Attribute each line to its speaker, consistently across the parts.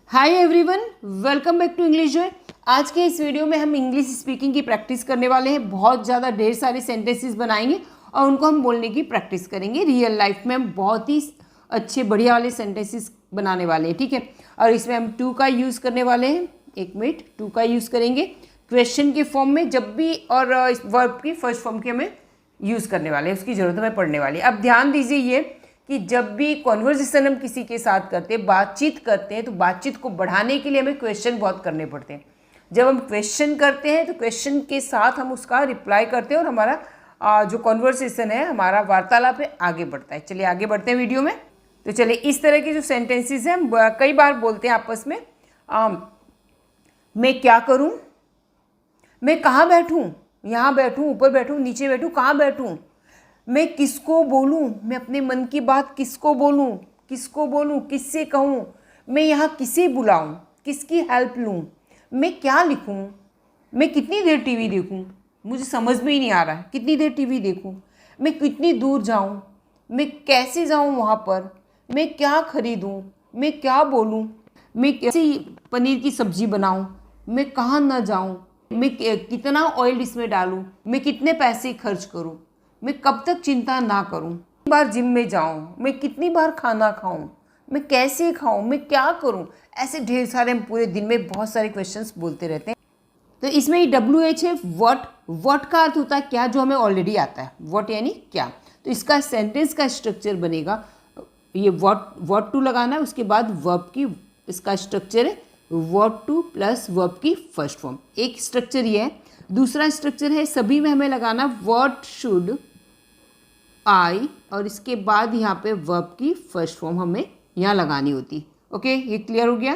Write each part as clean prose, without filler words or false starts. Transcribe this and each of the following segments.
Speaker 1: Hi everyone, welcome back to English Joy. आज के इस वीडियो में हम इंग्लिश स्पीकिंग की प्रैक्टिस करने वाले हैं। बहुत ज़्यादा ढेर सारे सेंटेंसेस बनाएंगे और उनको हम बोलने की प्रैक्टिस करेंगे। रियल लाइफ में हम बहुत ही अच्छे बढ़िया वाले सेंटेंसेस बनाने वाले हैं, ठीक है। और इसमें हम टू का यूज़ करने वाले हैं। एक मिनट, टू का यूज़ करेंगे क्वेश्चन के फॉर्म में जब भी, और वर्ब की फर्स्ट फॉर्म के हमें यूज़ करने वाले हैं, उसकी ज़रूरत हमें पड़ने वाली है। अब ध्यान दीजिए ये कि जब भी कॉन्वर्जेसन हम किसी के साथ करते हैं, बातचीत करते हैं, तो बातचीत को बढ़ाने के लिए हमें क्वेश्चन बहुत करने पड़ते हैं। जब हम क्वेश्चन करते हैं तो क्वेश्चन के साथ हम उसका रिप्लाई करते हैं और हमारा जो कॉन्वर्सेशन है, हमारा वार्तालाप है, आगे बढ़ता है। चलिए आगे बढ़ते हैं वीडियो में। तो चलिए, इस तरह के जो सेंटेंसेस हैं हम कई बार बोलते हैं आपस में। मैं क्या करूं, मैं कहाँ बैठूं, यहाँ बैठूं, ऊपर बैठूं, नीचे बैठूं, कहाँ बैठूं, मैं किसको बोलूं, मैं अपने मन की बात किसको बोलूं, किससे कहूं, मैं यहाँ किसे बुलाऊं, किसकी हेल्प लूं, मैं क्या लिखूं, मैं कितनी देर टीवी देखूं, मुझे समझ में ही नहीं आ रहा है कितनी देर टीवी देखूं, मैं कितनी दूर जाऊं, मैं कैसे जाऊं वहाँ पर, मैं क्या खरीदूं, मैं क्या बोलूं, मैं कैसे पनीर की सब्जी बनाऊं, मैं कहाँ ना जाऊं, मैं कितना ऑयल इसमें डालूं, मैं कितने पैसे खर्च करूं, मैं कब तक चिंता ना करूं, कितनी बार जिम में जाऊं, मैं कितनी बार खाना खाऊं, मैं कैसे खाऊं, मैं क्या करूं। ऐसे ढेर सारे हम पूरे दिन में बहुत सारे क्वेश्चंस बोलते रहते हैं। तो इसमें ये WH है, व्हाट का अर्थ होता है क्या, जो हमें ऑलरेडी आता है। व्हाट यानी क्या। तो इसका सेंटेंस का स्ट्रक्चर बनेगा, ये व्हाट टू लगाना है, उसके बाद वर्ब की, इसका स्ट्रक्चर है व्हाट टू प्लस वर्ब की फर्स्ट फॉर्म। एक स्ट्रक्चर ये है। दूसरा स्ट्रक्चर है, सभी में हमें लगाना व्हाट शुड आई, और इसके बाद यहाँ पे वर्ब की फर्स्ट फॉर्म हमें यहाँ लगानी होती। ओके, ये क्लियर हो गया।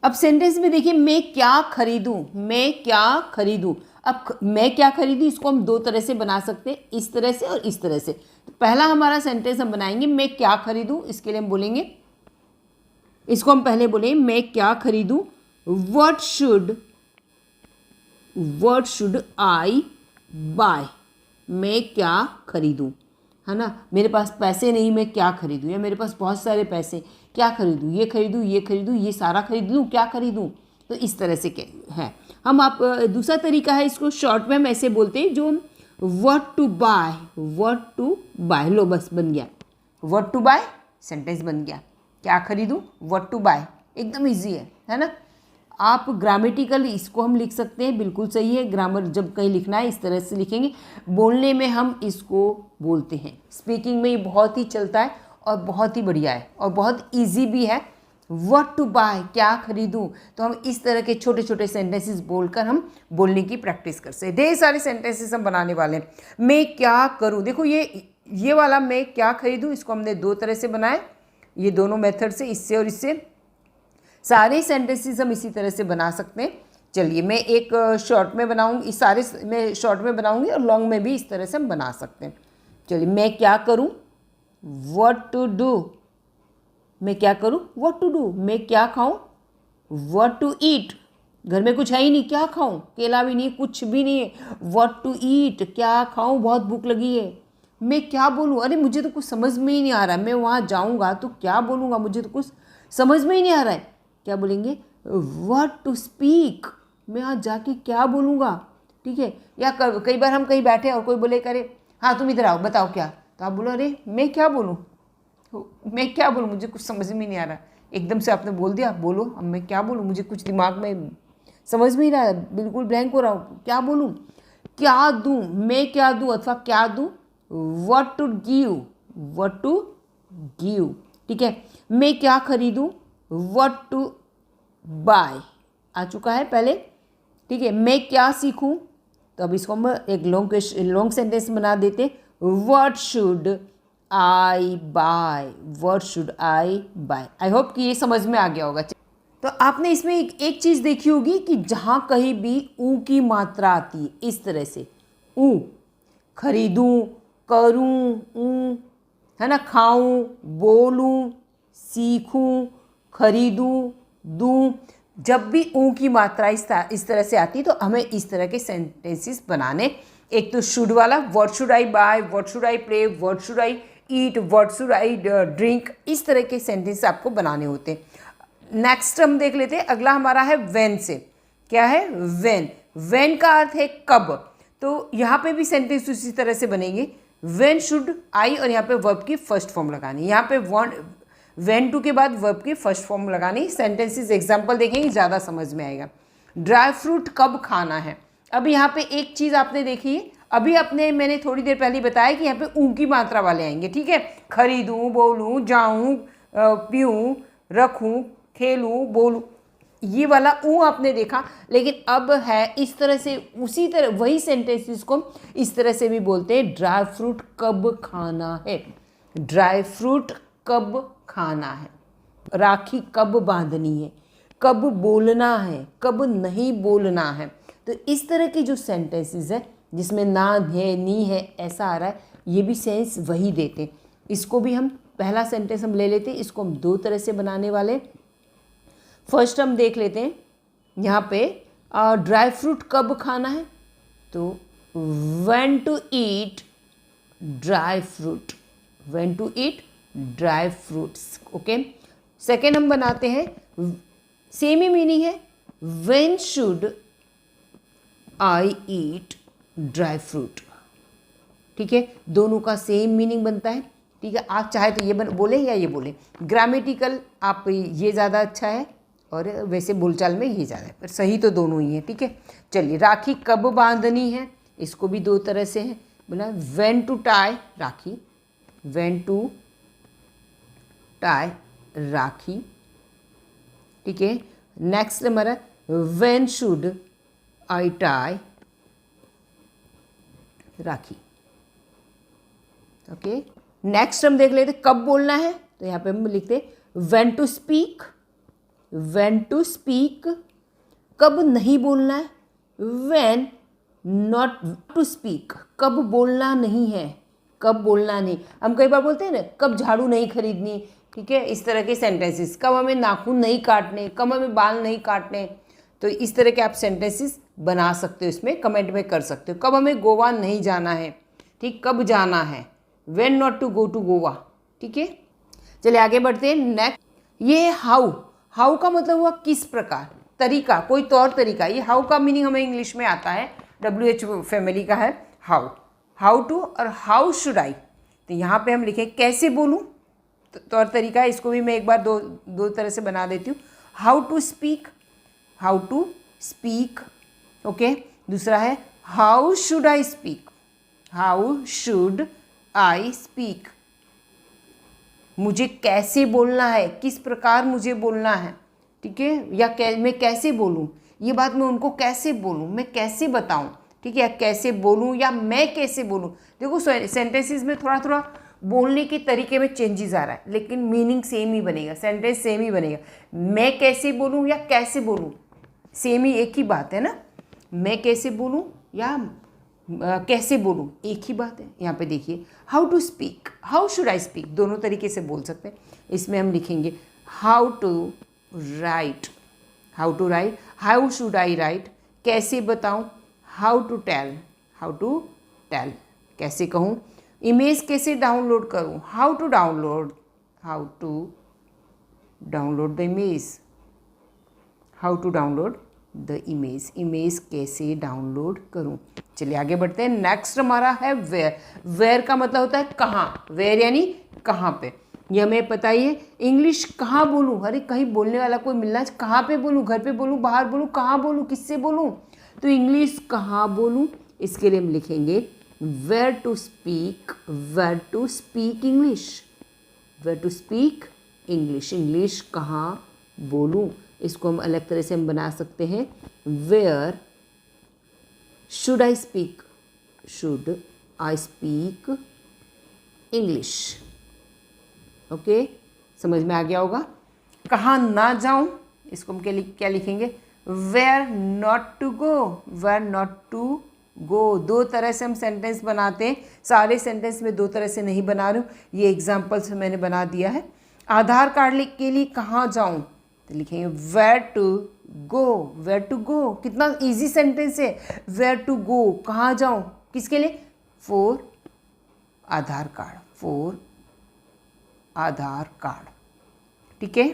Speaker 1: अब सेंटेंस में देखिए, मैं क्या खरीदूं, मैं क्या खरीदूं। अब मैं क्या खरीदूं, इसको हम दो तरह से बना सकते हैं, इस तरह से और इस तरह से। तो पहला हमारा सेंटेंस हम बनाएंगे मैं क्या खरीदूं। इसके लिए हम बोलेंगे, इसको हम पहले बोलेंगे मैं क्या खरीदूं, व्हाट शुड आई बाय, मैं क्या खरीदूं, है ना। मेरे पास पैसे नहीं, मैं क्या खरीदूं, या मेरे पास बहुत सारे पैसे, क्या खरीदूं, ये खरीदूं, ये खरीदूं, ये सारा खरीद लूं, क्या खरीदूं। तो इस तरह से है। हम आप दूसरा तरीका है, इसको शॉर्ट में हम ऐसे बोलते हैं, जो व्हाट टू बाय, लो बस बन गया, व्हाट टू बाय सेंटेंस बन गया। क्या खरीदूं, व्हाट टू बाय, एकदम ईजी है ना। आप ग्रामेटिकल इसको हम लिख सकते हैं, बिल्कुल सही है। ग्रामर जब कहीं लिखना है इस तरह से लिखेंगे, बोलने में हम इसको बोलते हैं। स्पीकिंग में ये बहुत ही चलता है और बहुत ही बढ़िया है और बहुत इजी भी है। व्हाट टू बाय, क्या खरीदूं। तो हम इस तरह के छोटे छोटे सेंटेंसेस बोलकर हम बोलने की प्रैक्टिस कर सकते हैं। ढेर सारे सेंटेंसेस हम बनाने वाले हैं। मैं क्या करूं, देखो ये वाला मैं क्या खरीदूं, इसको हमने दो तरह से बनाया, ये दोनों मेथड से, इससे और इससे। सारे सेंटेंसेस हम इसी तरह से बना सकते हैं। चलिए, मैं एक शॉर्ट में बनाऊंगी, इस सारे मैं शॉर्ट में बनाऊंगी और लॉन्ग में भी इस तरह से हम बना सकते हैं। चलिए, मैं क्या करूं, व्हाट टू डू, मैं क्या करूं, व्हाट टू डू। मैं क्या खाऊं, व्हाट टू ईट, घर में कुछ है ही नहीं, क्या खाऊं, केला भी नहीं, कुछ भी नहीं है, व्हाट टू ईट, क्या खाऊं, बहुत भूख लगी है। मैं क्या बोलूं, अरे मुझे तो कुछ समझ में ही नहीं आ रहा है, मैं वहाँ जाऊँगा तो क्या बोलूँगा, मुझे तो कुछ समझ में ही नहीं आ रहा है। क्या बोलेंगे, व्हाट टू स्पीक, मैं वहाँ जाके क्या बोलूँगा, ठीक है। या कई बार हम कहीं बैठे और कोई बोले, करे हाँ तुम इधर आओ, बताओ क्या। तो आप बोलो, अरे मैं क्या बोलूँ, मुझे कुछ समझ में नहीं आ रहा। एकदम से आपने बोल दिया, बोलो अब मैं क्या बोलूँ, मुझे कुछ दिमाग में समझ में ही रहा है, बिल्कुल ब्लैंक हो रहा हूँ, क्या बोलूँ, क्या दूँ, मैं क्या दूँ अथवा क्या दूँ। व्हाट टू गिव, ठीक है। मैं क्या खरीदूँ, व्हाट टू बाय आ चुका है पहले, ठीक है। मैं क्या सीखूं, तो अब इसको हम एक लॉन्ग सेंटेंस बना देते। What should I buy, I hope कि ये समझ में आ गया होगा। तो आपने इसमें एक चीज़ देखी होगी कि जहाँ कहीं भी ऊ की मात्रा आती है, इस तरह से ऊ, खरीदूं, करूं, ऊ, है ना, खाऊं, बोलूं, सीखूं, खरीदूं, दूं, जब भी ऊ की मात्रा इस तरह से आती है तो हमें इस तरह के सेंटेंसेस बनाने। एक तो शुड वाला, what should I buy, what should I play, what should I eat, what should I drink, इस तरह के सेंटेंस आपको बनाने होते हैं। नेक्स्ट हम देख लेते हैं, अगला हमारा है व्हेन से। क्या है? व्हेन। व्हेन का अर्थ है कब। तो यहाँ पे भी सेंटेंस उसी तरह से बनेंगे। व्हेन शुड आई, और यहाँ पे वर्ब की फर्स्ट फॉर्म लगानी। यहाँ पे व्हेन टू के बाद वर्ब की फर्स्ट फॉर्म लगानी। सेंटेंसेस एग्जांपल देखेंगे ज़्यादा समझ में आएगा। ड्राई फ्रूट कब खाना है। अब यहाँ पे एक चीज़ आपने देखी, अभी मैंने थोड़ी देर पहले बताया कि यहाँ पे ऊ की मात्रा वाले आएंगे। ठीक है, खरीदूँ, बोलूँ, जाऊँ, पीऊँ, रखूँ, खेलूँ, बोलूँ, ये वाला ऊ आपने देखा। लेकिन अब है इस तरह से, उसी तरह वही सेंटेंसेस को इस तरह से भी बोलते हैं। ड्राई फ्रूट कब खाना है, ड्राई फ्रूट कब खाना है। राखी कब बांधनी है, कब बोलना है, कब नहीं बोलना है। तो इस तरह की जो सेंटेंसेस है जिसमें ना है, नी है, ऐसा आ रहा है, ये भी सेंस वही देते हैं। इसको भी हम पहला सेंटेंस हम ले लेते हैं, इसको हम दो तरह से बनाने वाले। फर्स्ट हम देख लेते हैं यहाँ पे ड्राई फ्रूट कब खाना है, तो when to eat dry fruit, when to eat dry fruits. Okay, second हम बनाते हैं, सेम ही मीनिंग है, when should I eat dry fruit. ठीक है, दोनों का सेम मीनिंग बनता है। ठीक है, आप चाहे तो ये बोले या ये बोले, ग्रामेटिकल आप ये ज़्यादा अच्छा है और वैसे बोलचाल में ये ज़्यादा है, पर सही तो दोनों ही है। ठीक है, चलिए, राखी कब बांधनी है, इसको भी दो तरह से है बोला। When to tie rakhi, when to tie rakhi. ठीक है, नेक्स्ट हमारा when should I tie rakhi. Okay, next हम देख लेते कब बोलना है, तो यहाँ पे हम लिखते when to speak, when to speak. कब नहीं बोलना है, व्हेन नॉट टू स्पीक, कब बोलना नहीं है, कब बोलना नहीं। हम कई बार बोलते हैं ना, कब झाड़ू नहीं खरीदनी। ठीक है, इस तरह के सेंटेंसेस, कब हमें नाखून नहीं काटने, कब हमें बाल नहीं काटने। तो इस तरह के आप सेंटेंसेस बना सकते हो, इसमें कमेंट में कर सकते हो। कब हमें गोवा नहीं जाना है, ठीक, कब जाना है, when not to go to Goa. ठीक है, चलिए आगे बढ़ते हैं। नेक्स्ट, ये हाउ, हाउ का मतलब हुआ किस प्रकार, तरीका, कोई तौर तरीका। ये हाउ का मीनिंग हमें इंग्लिश में आता है, WH फैमिली का है हाउ, हाउ टू और हाउ शुड आई। तो यहाँ पे हम लिखें कैसे बोलूँ, तौर तरीका है। इसको भी मैं एक बार दो तरह से बना देती हूँ। How to speak, how to speak. Okay, दूसरा है how should I speak, how should I speak. मुझे कैसे बोलना है, किस प्रकार मुझे बोलना है। ठीक है, या मैं कैसे बोलूँ, ये बात मैं उनको कैसे बोलूँ, मैं कैसे बताऊँ। ठीक है, कैसे बोलूँ या मैं कैसे बोलूँ। देखो सेंटेंसेस में थोड़ा थोड़ा बोलने के तरीके में चेंजेस आ रहा है, लेकिन मीनिंग सेम ही बनेगा, सेंटेंस सेम ही बनेगा। मैं कैसे बोलूँ या कैसे बोलूँ, सेम ही, एक ही बात है ना। मैं कैसे बोलूँ या कैसे बोलूँ, एक ही बात है। यहाँ पे देखिए, how to speak, how should I speak, दोनों तरीके से बोल सकते हैं। इसमें हम लिखेंगे how to write, how to write, how should I write, कैसे बताऊँ, how to tell, how to tell, कैसे कहूँ। इमेज कैसे डाउनलोड करूँ, how to download, how to download the image, how to download the image, image कैसे download करूँ। चलिए आगे बढ़ते हैं। नेक्स्ट हमारा है वेयर, वेयर का मतलब होता है कहाँ, वेयर यानी कहाँ पे। ये हमें पता ही है। इंग्लिश कहाँ बोलूँ, अरे कहीं बोलने वाला कोई मिलना, कहाँ पे बोलूँ, घर पे बोलूँ, बाहर बोलूँ, कहाँ बोलूँ, किससे बोलूँ। तो इंग्लिश कहाँ बोलूँ, इसके लिए हम लिखेंगे where to speak, where to speak English, where to speak English, English कहाँ बोलूँ। इसको हम अलग तरह से हम बना सकते हैं, where should I speak, should I speak English. Okay, समझ में आ गया होगा। कहाँ ना जाऊँ, इसको हम क्या लिखेंगे, where not to go, where not to go. दो तरह से हम सेंटेंस बनाते हैं, सारे सेंटेंस में दो तरह से नहीं बना रही हूँ, ये एग्जाम्पल से मैंने बना दिया है। आधार कार्ड के लिए कहाँ जाऊँ, तो लिखेंगे where to go, where to go. कितना इजी सेंटेंस है, वेयर टू गो, कहाँ जाऊँ, किसके लिए, for Aadhaar card, for Aadhaar card. ठीक है,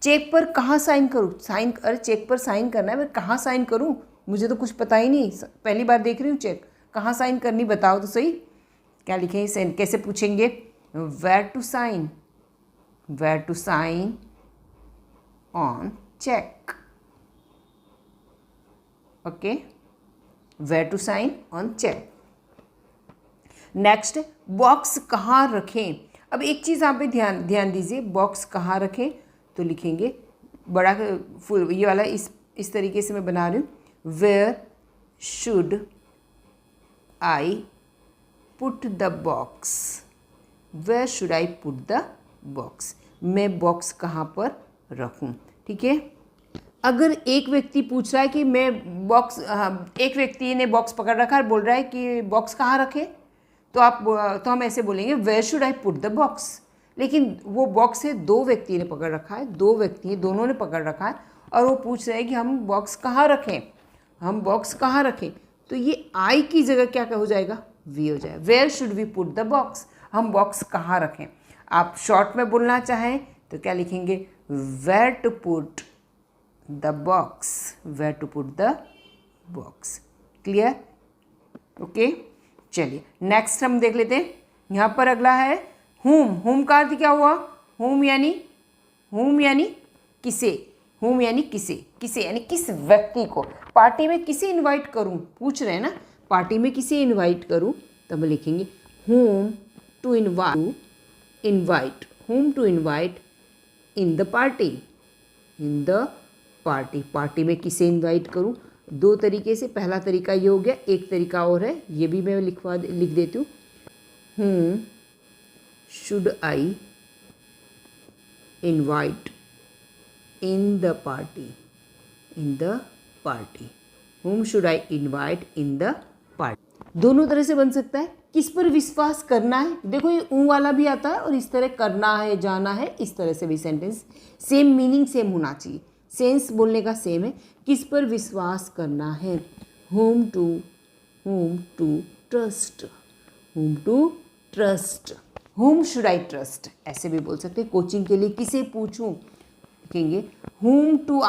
Speaker 1: चेक पर कहाँ साइन करूँ, साइन, अरे चेक पर साइन करना है, मैं कहाँ साइन करूँ, मुझे तो कुछ पता ही नहीं, पहली बार देख रही हूँ चेक, कहाँ साइन करनी बताओ तो सही। क्या लिखेंगे, कैसे पूछेंगे, where to sign, where to sign on cheque, okay, where to sign on cheque. Next, box कहाँ रखें। अब एक चीज़ यहाँ पे ध्यान दीजिए, बॉक्स कहाँ रखें, तो लिखेंगे बड़ा फुल, ये वाला इस तरीके से मैं बना रही हूँ, where should I put the box, where should I put the box, मैं बॉक्स कहाँ पर रखूँ। ठीक है, अगर एक व्यक्ति पूछ रहा है कि मैं बॉक्स, एक व्यक्ति ने बॉक्स पकड़ रखा है और बोल रहा है कि बॉक्स कहाँ रखे, तो हम ऐसे बोलेंगे where should I put the box. लेकिन वो बॉक्स है, दो व्यक्ति ने पकड़ रखा है, दो व्यक्ति हैं, दोनों ने पकड़ रखा है और वो पूछ रहे हैं कि हम बॉक्स कहाँ रखें, हम बॉक्स कहाँ रखें, तो ये आई की जगह क्या हो जाएगा, वी हो जाएगा। Where should we put the box, हम बॉक्स कहाँ रखें। आप शॉर्ट में बोलना चाहें तो क्या लिखेंगे, where to put the box, where to put the box. Clear, okay. चलिए नेक्स्ट हम देख लेते हैं, यहाँ पर अगला है होम। होम का अर्थ क्या हुआ, होम यानी किसे, होम यानी किसे यानी किस व्यक्ति को, पार्टी में किसे इनवाइट करूं, पूछ रहे हैं ना, पार्टी में किसे इनवाइट करूं, तब लिखेंगे whom to invite, whom to invite in the party, in the party, party में किसे इनवाइट करूं। दो तरीके से, पहला तरीका ये हो गया, एक तरीका और है, ये भी मैं लिख देती हूँ, home should I invite in the party, in the party, whom should I invite in the party। दोनों तरह से बन सकता है, किस पर विश्वास करना है, देखो ये ऊ वाला भी आता है और इस तरह करना है, जाना है, इस तरह से भी सेंटेंस सेम मीनिंग सेम होना चाहिए, सेंस बोलने का सेम है, किस पर विश्वास करना है, whom to trust, whom to trust, whom should I trust, ऐसे भी बोल सकते हैं। कोचिंग के लिए किसे पूछूं, लिखेंगे whom to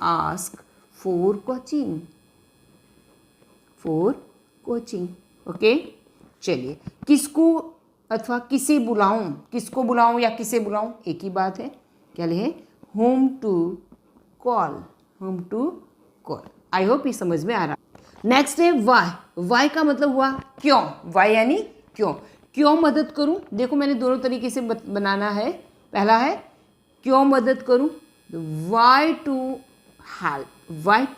Speaker 1: ask for coaching, okay. चलिए किसको अथवा किसे बुलाऊं, किसको बुलाऊं या किसे बुलाऊं एक ही बात है, क्या लिखे, whom to call, I hope ये समझ में आ रहा। नेक्स्ट है वाई का मतलब हुआ क्यों, वाई यानी क्यों मदद करूं, देखो मैंने दोनों तरीके से बनाना है, पहला है क्यों मदद करूं, वाई टू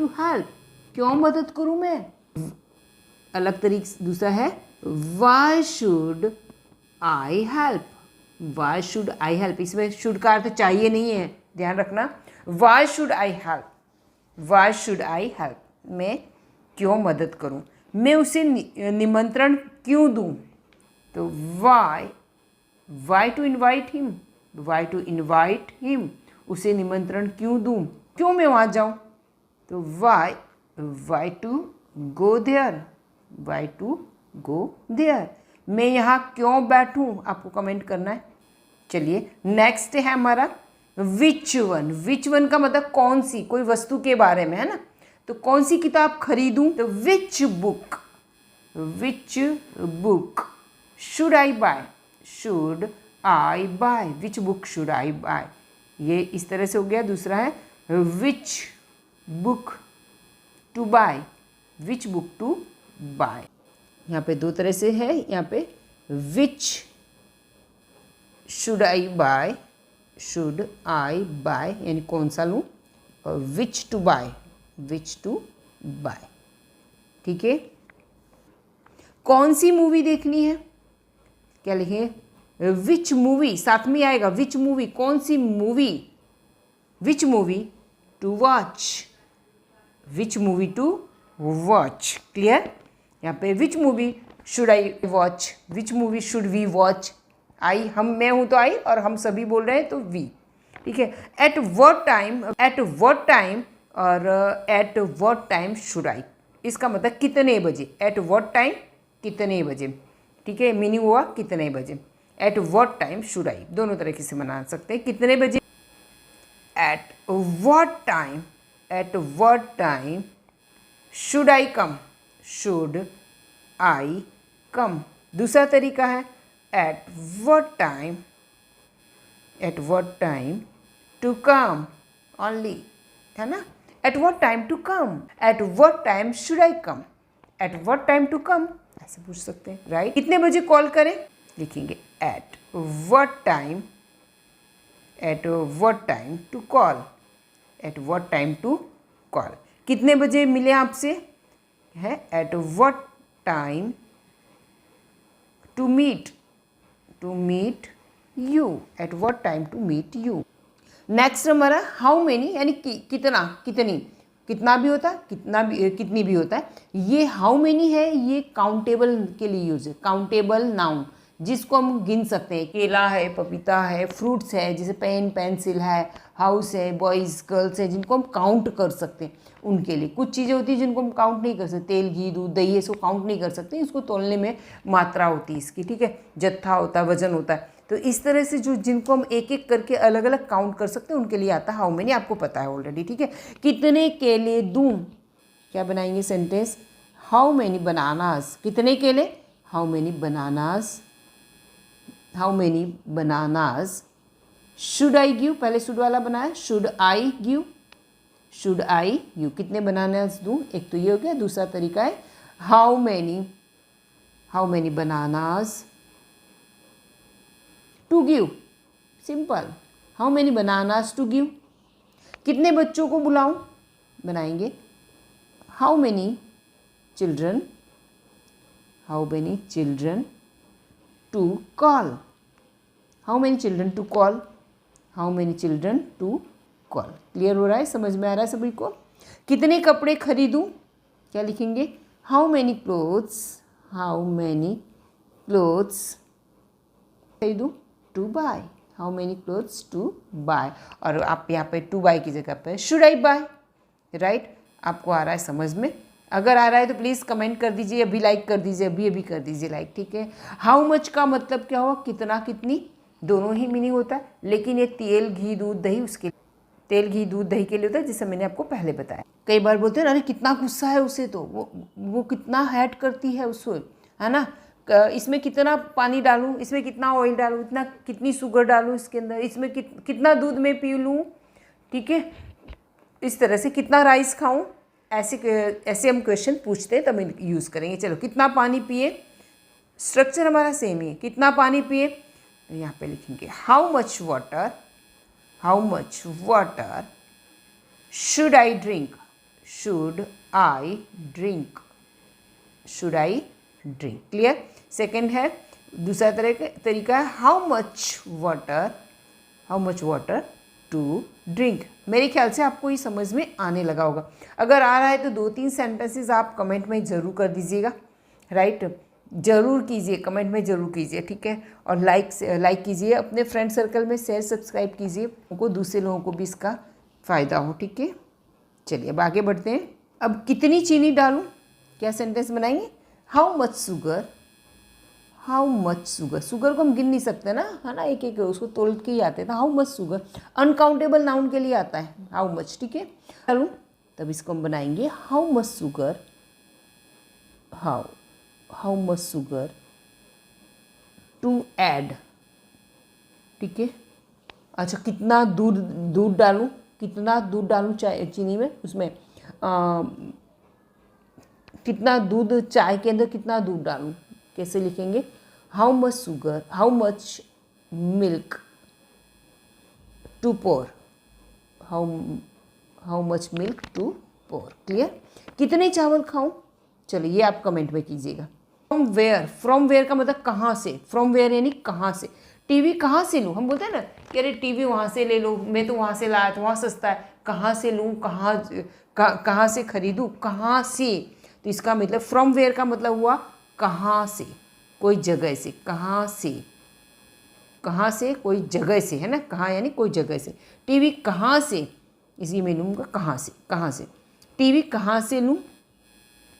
Speaker 1: हेल्प, क्यों मदद करूं मैं, अलग तरीके, दूसरा है वाई शुड आई हेल्प, इसमें शुड का अर्थ चाहिए नहीं है, ध्यान रखना, वाई शुड आई हेल्प, मैं क्यों मदद करूं, मैं उसे निमंत्रण क्यों दूं, तो वाई टू इनवाइट हिम, उसे निमंत्रण क्यों दूं, क्यों मैं वहाँ जाऊं, तो वाई टू गो देयर, मैं यहाँ क्यों बैठूं, आपको कमेंट करना है। चलिए नेक्स्ट है हमारा विच वन का मतलब कौन सी, कोई वस्तु के बारे में है ना, तो कौन सी किताब खरीदूं, तो which book should I buy, which book should I buy, ये इस तरह से हो गया। दूसरा है विच बुक टू बाय, यहाँ पे दो तरह से है, यहाँ पे विच शुड आई बाय यानी कौन सा लूँ, और विच टू बाय, ठीक है। कौन सी मूवी देखनी है, क्या लिखे, विच मूवी, साथ में आएगा विच मूवी, कौन सी movie, which movie to watch, clear. यहाँ पे which movie should I watch, which movie should we watch, मैं हूँ तो आई और हम सभी बोल रहे हैं तो वी, ठीक है। एट व्हाट टाइम शुड आई, इसका मतलब कितने बजे, एट व्हाट टाइम कितने बजे, ठीक है, मीनिंग हुआ कितने बजे, at what time should I, दोनों तरीके से बना सकते हैं, कितने बजे at what time should I come, should I come. दूसरा तरीका है at what time to come only, है ना। At what time to come, at what time should I come, at what time to come, ऐसे पूछ सकते हैं, right. कितने बजे कॉल करें, लिखेंगे at what time to call, at what time to call. कितने बजे मिले आपसे, है at what time to meet you, at what time to meet you. Next हमारा हाउ मेनी, यानी कितना, कितनी, कितना भी होता है, कितनी भी होता है। ये हाउ मेनी है, ये काउंटेबल के लिए यूज है, काउंटेबल नाउन, जिसको हम गिन सकते हैं। केला है, पपीता है, फ्रूट्स है, जैसे पेन पेंसिल है, हाउस है, बॉयज़ गर्ल्स है, जिनको हम काउंट कर सकते हैं उनके लिए। कुछ चीज़ें होती हैं जिनको हम काउंट नहीं कर सकते, तेल घी दूध दही, इसको काउंट नहीं कर सकते, इसको तोलने में मात्रा होती है इसकी, ठीक है, जत्था होता है, वजन होता है। तो इस तरह से जो जिनको हम एक एक करके अलग अलग काउंट कर सकते हैं उनके लिए आता है हाउ मेनी, आपको पता है ऑलरेडी, ठीक है। कितने केले दूँ, क्या बनाएंगे सेंटेंस, हाउ मेनी बनानास, कितने केले, how many bananas, how many bananas should I give, पहले शुड वाला बनाया, शुड आई गिव, कितने बनानास दूँ, एक तो ये हो गया। दूसरा तरीका है how many bananas to give, simple, how many bananas to give. कितने बच्चों को बुलाऊं, बनाएंगे how many children to call, how many children to call, clear हो रहा है, समझ में आ रहा है सभी को। कितने कपड़े खरीदूं, क्या लिखेंगे, हाउ मेनी क्लोथ्स खरीदूं, to buy, how many clothes to buy. और आप यहाँ पे टू बाय की जगह पे शुड आई बाय, राइट। आपको आ रहा है समझ में, अगर आ रहा है तो प्लीज़ कमेंट कर दीजिए, अभी लाइक कर दीजिए, अभी कर दीजिए लाइक, ठीक है। हाउ मच का मतलब क्या हुआ, कितना कितनी, दोनों ही मीनिंग होता है, लेकिन ये तेल घी दूध दही उसके, तेल घी दूध दही के लिए होता है, जिसे मैंने आपको पहले बताया। कई बार बोलते हैं अरे कितना गुस्सा है उसे, तो वो कितना हैड करती है उसको, है ना। इसमें कितना पानी डालूं, इसमें कितना ऑयल डालूं, कितनी शुगर डालूं इसके अंदर, इसमें कितना दूध में पी लूँ, ठीक है। इस तरह से कितना राइस खाऊं, ऐसे हम क्वेश्चन पूछते हैं, तब यूज़ करेंगे। चलो, कितना पानी पिए, स्ट्रक्चर हमारा सेम ही है, कितना पानी पिए, यहाँ पे लिखेंगे how much water should I drink, clear. Second है, दूसरा तरीका है how much water to drink. मेरे ख्याल से आपको ये समझ में आने लगा होगा। अगर आ रहा है तो 2-3 सेंटेंसेस आप कमेंट में ज़रूर कर दीजिएगा, राइट, ज़रूर कीजिए, कमेंट में ज़रूर कीजिए, ठीक है। और लाइक कीजिए, अपने फ्रेंड सर्कल में शेयर सब्सक्राइब कीजिए, उनको दूसरे लोगों को भी इसका फ़ायदा हो, ठीक है। चलिए अब आगे बढ़ते हैं। अब कितनी चीनी डालूं, क्या सेंटेंस बनाएंगे, हाउ मच शुगर को हम गिन नहीं सकते ना, है ना, एक एक उसको तोल के ही आते थे। How much sugar uncountable noun के लिए आता है, हाउ मच, ठीक है। डालूं, तब इसको हम बनाएंगे how much sugar to add, ठीक है। अच्छा, कितना दूध डालूं चाय चीनी में, उसमें कितना दूध, चाय के अंदर कितना दूध डालूं, कैसे लिखेंगे, how much milk to pour, how much milk to pour, clear. कितने चावल खाऊं, चलो ये आप कमेंट में कीजिएगा। फ्रॉम वेयर का मतलब कहाँ से, फ्रॉम वेयर यानी कहाँ से। टीवी कहाँ से लूँ, हम बोलते हैं ना कि अरे टीवी वहाँ से ले लो, मैं तो वहाँ से लाया था, वहाँ सस्ता है, कहाँ से लूँ, कहाँ से खरीदूँ, कहाँ से। तो इसका मतलब फ्रॉम वेयर का मतलब हुआ कहाँ से, कोई जगह से, कहाँ से कोई जगह से, है ना, कहाँ यानी कोई जगह से। टीवी कहाँ से, इसी में लूँगा कहाँ से, टीवी कहाँ से लूँ।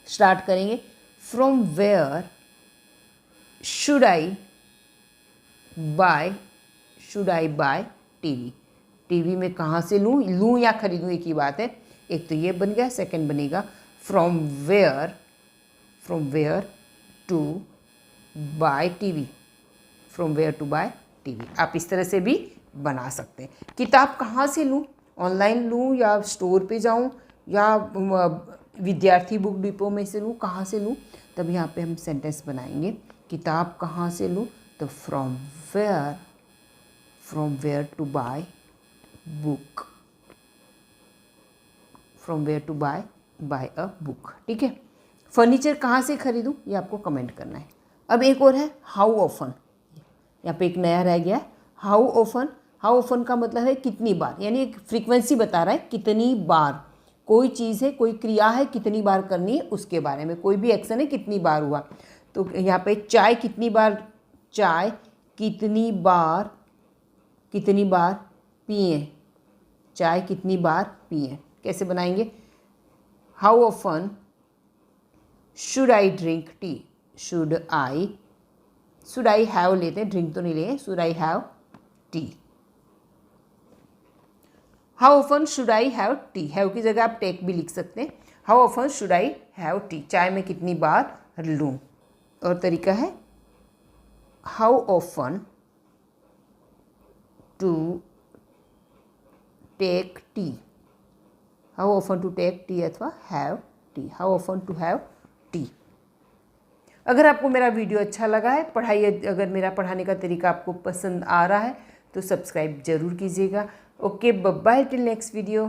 Speaker 1: स्टार्ट करेंगे, from where should I buy TV, TV में कहाँ से लूँ, लूँ या खरीदूँ एक ही बात है। एक तो ये बन गया, सेकंड बनेगा from where to buy TV, from where to buy TV. आप इस तरह से भी बना सकते हैं। किताब कहाँ से लूँ, ऑनलाइन लूँ या स्टोर पे जाऊँ या विद्यार्थी बुक डिपो में से लूँ, कहाँ से लूँ, तब यहाँ पे हम सेंटेंस बनाएंगे। किताब कहाँ से लूँ, तो from where to buy book, from where to buy a book. ठीक है। फर्नीचर कहाँ से खरीदूँ, ये आपको कमेंट करना है। अब एक और है हाउ ऑफन, यहाँ पे एक नया रह गया है हाउ ऑफन। हाउ ऑफन का मतलब है कितनी बार, यानी एक फ्रीक्वेंसी बता रहा है कितनी बार कोई चीज़ है, कोई क्रिया है, कितनी बार करनी है उसके बारे में। कोई भी एक्शन है कितनी बार हुआ, तो यहाँ पे चाय कितनी बार पिए, चाय कितनी बार पिए। कैसे बनाएंगे, how often should I drink tea, should I have लेते हैं, ड्रिंक तो नहीं लेंगे, should I have tea. How often should I have tea, have की जगह आप टेक भी लिख सकते हैं। How often should I have tea, चाय में कितनी बार लूँ। और तरीका है how often to take tea, how often to take tea अथवा have tea, how often to have T. अगर आपको मेरा वीडियो अच्छा लगा है, अगर मेरा पढ़ाने का तरीका आपको पसंद आ रहा है तो सब्सक्राइब जरूर कीजिएगा। Okay, bye till next video.